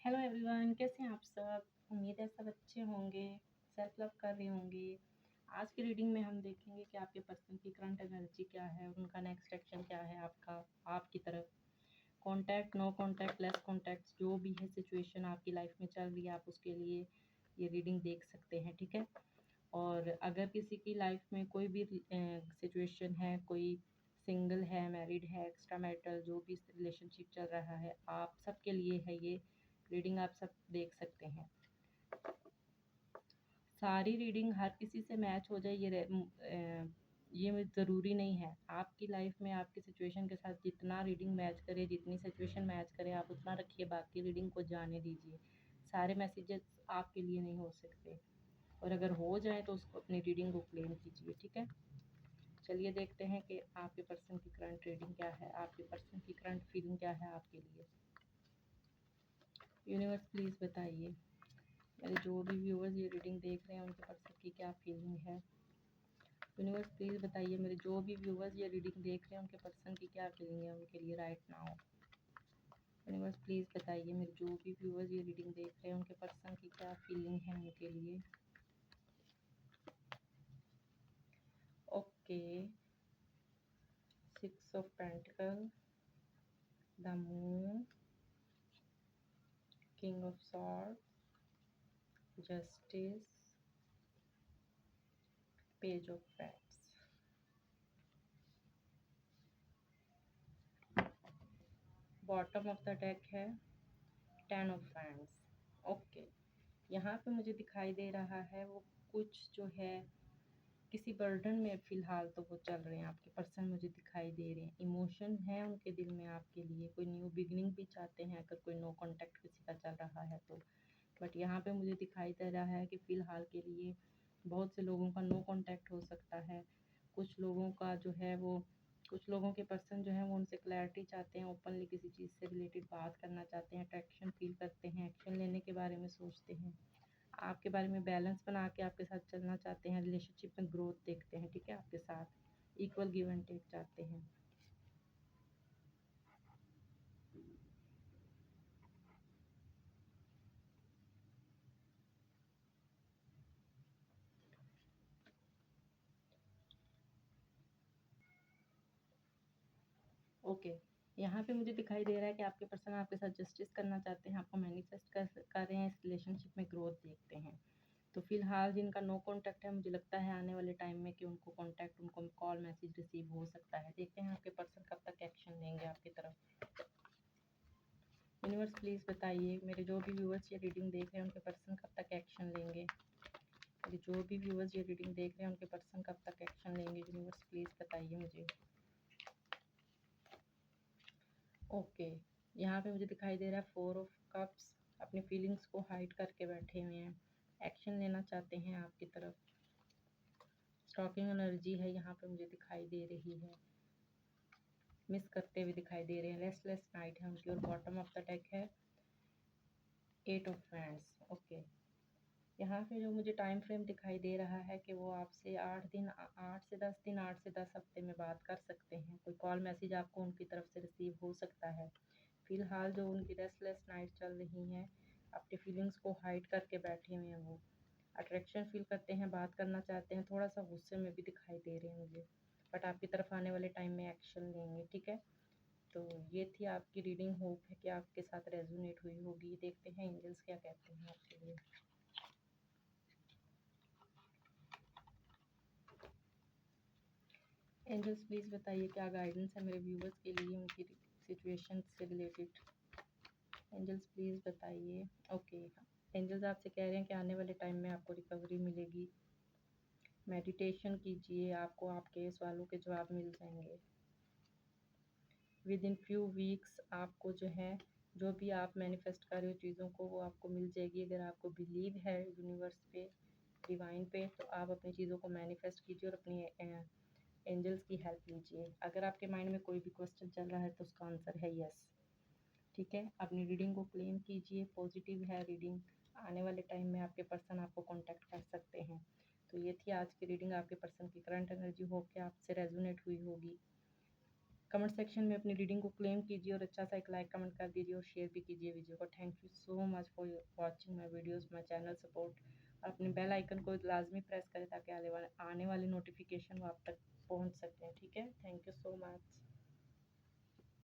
Hello everyone, कैसे हैं आप सब। उम्मीद है सब अच्छे होंगे, सेल्फ लव कर रहे होंगे। आज की रीडिंग में हम देखेंगे कि आपके पर्सन की करंट एनर्जी क्या है, उनका नेक्स्ट एक्शन क्या है आपका आपकी तरफ। Contact, no contact, less contact, जो भी है सिचुएशन आपकी लाइफ में चल रही है, आप उसके लिए ये रीडिंग देख सकते हैं, ठीक है। और अगर किसी की लाइफ में कोई भी सिचुएशन है, कोई सिंगल है, मैरिड है, एक्स्ट्रा मैरिटल जो भी रिलेशनशिप चल रहा है, आप सबके लिए है ये रीडिंग, आप सब देख सकते हैं। सारी रीडिंग हर किसी से मैच हो जाए ये ज़रूरी नहीं है। आपकी लाइफ में आपकी सिचुएशन के साथ जितना रीडिंग मैच करे, जितनी सिचुएशन मैच करे, आप उतना रखिए, बाकी रीडिंग को जाने दीजिए। सारे मैसेजेस आपके लिए नहीं हो सकते, और अगर हो जाए तो उसको अपनी रीडिंग को क्लेम कीजिए, ठीक है। चलिए देखते हैं कि आपके पर्सन की करंट रीडिंग क्या है, आपके पर्सन की करंट फीलिंग क्या है आपके लिए। यूनिवर्स प्लीज़ बताइए, मेरे जो भी व्यूअर्स ये रीडिंग देख रहे हैं उनके पर्सन की क्या फीलिंग है। यूनिवर्स प्लीज़ बताइए, मेरे जो भी व्यूअर्स ये रीडिंग देख रहे हैं उनके पर्सन की क्या फीलिंग है उनके लिए राइट नाउ। यूनिवर्स प्लीज़ बताइए, मेरे जो भी व्यूअर्स ये रीडिंग देख रहे हैं उनके पर्सन की क्या फीलिंग है उनके लिए। Okay, 6 of pentacle, the moon, king of swords, justice, page of pads. Bottom of the deck है 10 ऑफ हैंड्स। ओके, यहाँ पे मुझे दिखाई दे रहा है वो कुछ जो है किसी बर्डन में फ़िलहाल तो वो चल रहे हैं, आपके पर्सन मुझे दिखाई दे रहे हैं। इमोशन है उनके दिल में आपके लिए, कोई न्यू बिगनिंग भी चाहते हैं अगर कोई नो कॉन्टैक्ट किसी का चल रहा है तो। बट यहाँ पे मुझे दिखाई दे रहा है कि फ़िलहाल के लिए बहुत से लोगों का नो कॉन्टैक्ट हो सकता है। कुछ लोगों का जो है वो, कुछ लोगों के पर्सन जो है वो उनसे क्लैरिटी चाहते हैं, ओपनली किसी चीज़ से रिलेटेड बात करना चाहते हैं, अट्रैक्शन फील करते हैं, एक्शन लेने के बारे में सोचते हैं, आपके बारे में बैलेंस बना के आपके साथ चलना चाहते हैं, रिलेशनशिप में ग्रोथ देखते हैं, ठीक है, आपके साथ इक्वल गिव एंड टेक चाहते हैं। ओके, यहाँ पे मुझे दिखाई दे रहा है कि आपके पर्सन आपके साथ जस्टिस करना चाहते हैं, आपको मैनिफेस्ट कर रहे हैं, इस रिलेशनशिप में ग्रोथ देखते हैं। तो फिलहाल जिनका नो कॉन्टैक्ट है, मुझे लगता है आने वाले टाइम में कि उनको कॉन्टैक्ट, उनको कॉल मैसेज रिसीव हो सकता है। देखते हैं आपके पर्सन कब तक एक्शन लेंगे आपकी तरफ। यूनिवर्स प्लीज़ बताइए, मेरे जो भी व्यूअर्स ये रीडिंग देख रहे हैं उनके पर्सन कब तक एक्शन लेंगे। मेरे जो भी व्यूअर्स ये रीडिंग देख रहे हैं उनके पर्सन कब तक एक्शन लेंगे, यूनिवर्स प्लीज़ बताइए मुझे। ओके, यहाँ पे मुझे दिखाई दे रहा है 4 ऑफ कप्स, अपनी फीलिंग्स को हाइड करके बैठे हुए हैं, एक्शन लेना चाहते हैं आपकी तरफ। स्टॉकिंग एनर्जी है यहाँ पे मुझे दिखाई दे रही है, मिस करते हुए दिखाई दे रहे हैं, रेस्टलेस नाइट है उनकी, और बॉटम ऑफ द डेक है 8 ऑफ हैंड्स। ओके, यहाँ पे जो मुझे टाइम फ्रेम दिखाई दे रहा है कि वो आपसे 8 से 10 दिन, 8 से 10 हफ्ते में बात कर सकते हैं, कोई कॉल मैसेज आपको उनकी तरफ से रिसीव हो सकता है। फ़िलहाल जो उनकी रेस्टलेस नाइट चल रही हैं, अपनी फीलिंग्स को हाइड करके बैठे हुए हैं, वो अट्रैक्शन फील करते हैं, बात करना चाहते हैं, थोड़ा सा गुस्से में भी दिखाई दे रहे हैं मुझे, बट आपकी तरफ आने वाले टाइम में एक्शन लेंगे, ठीक है। तो ये थी आपकी रीडिंग, होप है कि आपके साथ रेजोनेट हुई होगी। देखते हैं एंजल्स क्या कहते हैं आपके लिए। एंजल्स प्लीज़ बताइए क्या गाइडेंस है मेरे व्यूवर्स के लिए उनकी सिचुएशन से रिलेटेड। एंजल्स प्लीज़ बताइए। ओके, एंजल्स आपसे कह रहे हैं कि आने वाले टाइम में आपको रिकवरी मिलेगी, मेडिटेशन कीजिए, आपको आपके सवालों के जवाब मिल जाएंगे। विद इन फ्यू वीक्स आपको जो है, जो भी आप मैनिफेस्ट कर रहे हो चीज़ों को, वो आपको मिल जाएगी। अगर आपको बिलीव है यूनिवर्स पे, डिवाइन पे, तो आप अपनी चीज़ों को मैनिफेस्ट कीजिए और अपनी एंजल्स की हेल्प लीजिए। अगर आपके माइंड में कोई भी क्वेश्चन चल रहा है तो उसका आंसर है यस, ठीक है। अपनी रीडिंग को क्लेम कीजिए, पॉजिटिव है रीडिंग, आने वाले टाइम में आपके पर्सन आपको कांटेक्ट कर सकते हैं। तो ये थी आज की रीडिंग, आपके पर्सन की करंट एनर्जी, हो के आपसे रेजोनेट हुई होगी। कमेंट सेक्शन में अपनी रीडिंग को क्लेम कीजिए और अच्छा सा एक लाइक कमेंट कर दीजिए और शेयर भी कीजिए वीडियो को। Thank you so much for watching my videos, my channel support. अपने बेल आइकन को लाजमी प्रेस करें ताकि आने वाले नोटिफिकेशन वो आप तक पहुंच सकते हैं। ठीक है, थैंक यू सो मच।